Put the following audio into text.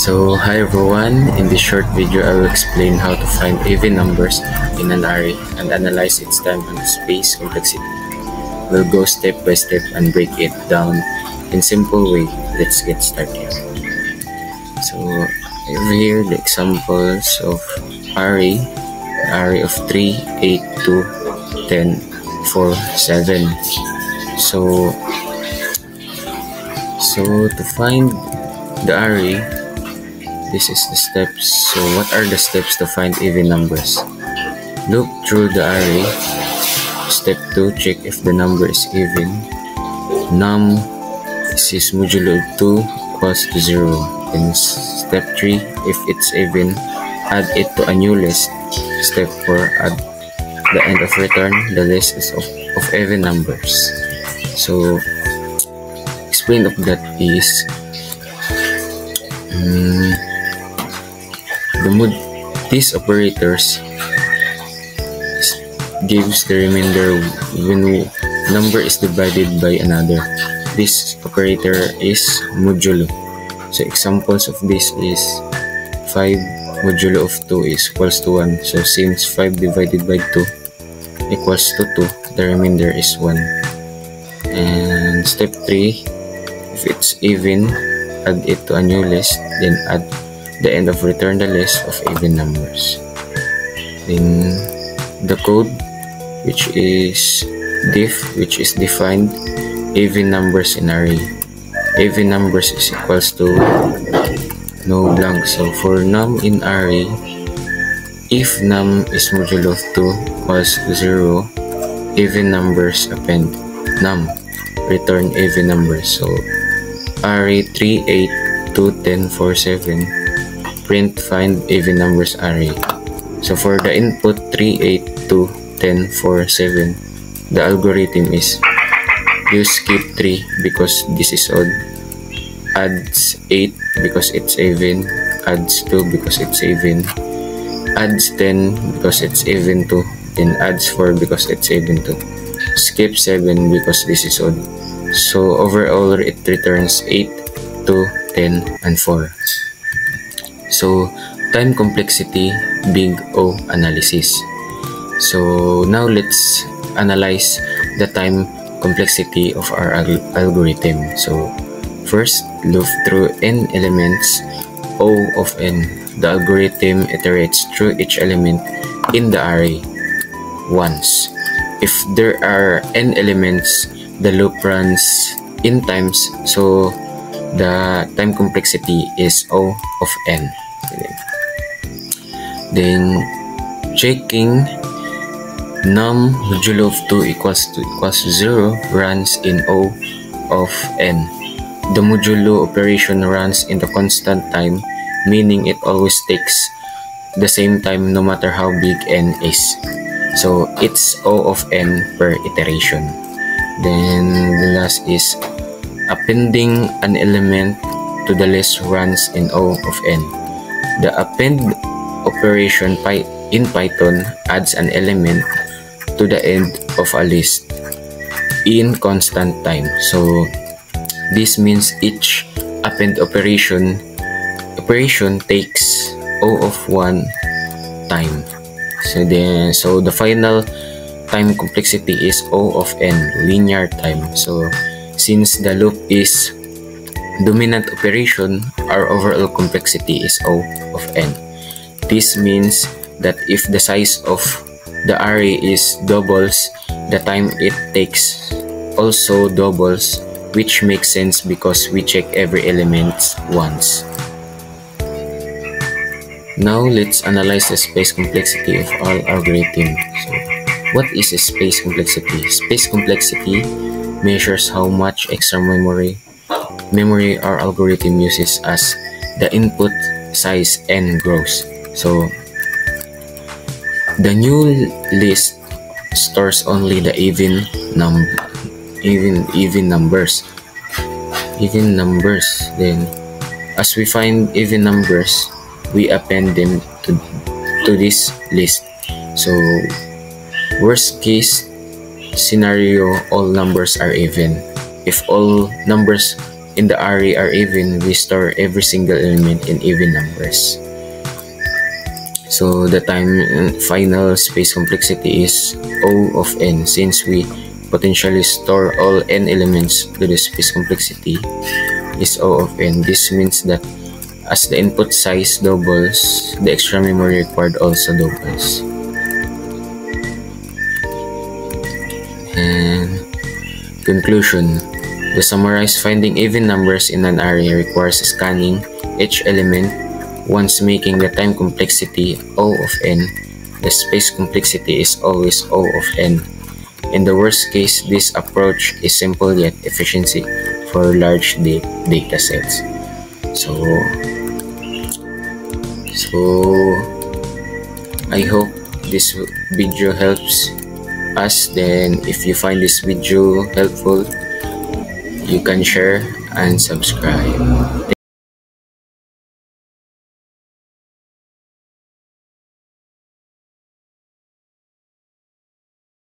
So hi everyone, in this short video I will explain how to find even numbers in an array and analyze its time and space complexity. We'll go step by step and break it down in simple way. Let's get started. So over here the examples of array of 3, 8, 2, 10, 4, 7. So to find the array, this is the steps. So what are the steps to find even numbers? Look through the array. Step 2, check if the number is even. Num is modulo 2 equals to 0. Then step 3, if it's even, add it to a new list. Step 4, at the end of return the list is of even numbers. So explain of that is these operators gives the remainder when number is divided by another. This operator is modulo. So examples of this is 5 modulo of 2 is equals to 1. So since 5 divided by 2 equals to 2, the remainder is 1. And step 3, if it's even, add it to a new list, then at the end of return the list of even numbers. Then the code, which is diff, which is defined even numbers in array. Even numbers is equals to no blank. So for num in array, if num is modulo of 2 equals to 0, even numbers append num, return even numbers. So array 3, 8, 2, 10, 4, 7, print find even numbers array. So for the input 3, 8, 2, 10, 4, 7, the algorithm is use skip 3 because this is odd, adds 8 because it's even, adds 2 because it's even, adds 10 because it's even 2, then adds 4 because it's even 2, skip 7 because this is odd. So overall it returns 8, 2, 10, and 4. So time complexity big O analysis. So now let's analyze the time complexity of our algorithm. So first, loop through n elements O of n. The algorithm iterates through each element in the array once. If there are n elements, the loop runs n times, so the time complexity is O of n. Then checking num modulo of 2 equals to 0 runs in O of n. The modulo operation runs in the constant time, meaning it always takes the same time no matter how big n is. So it's O of n per iteration. Then the last is appending an element to the list runs in O of n. The append operation in Python adds an element to the end of a list in constant time. So this means each append operation takes O of 1 time. So the final time complexity is O of n, linear time. So since the loop is dominant operation, our overall complexity is O of n. This means that if the size of the array is doubles, the time it takes also doubles, which makes sense because we check every element once. Now let's analyze the space complexity of our algorithm. So what is a space complexity? Space complexity measures how much extra memory our algorithm uses as the input size n grows. So the new list stores only the even numbers. Then as we find even numbers, we append them to this list. So worst case scenario, all numbers are even. If all numbers in the array are even, we store every single element in even numbers. So the final space complexity is O of n. Since we potentially store all n elements to the space complexity is O of n. This means that as the input size doubles, the extra memory required also doubles. And conclusion. To summarize, finding even numbers in an array requires scanning each element once, making the time complexity O of n. The space complexity is always O of n. In the worst case, this approach is simple yet efficient for large data sets. So I hope this video helps us. Then if you find this video helpful, you can share and subscribe.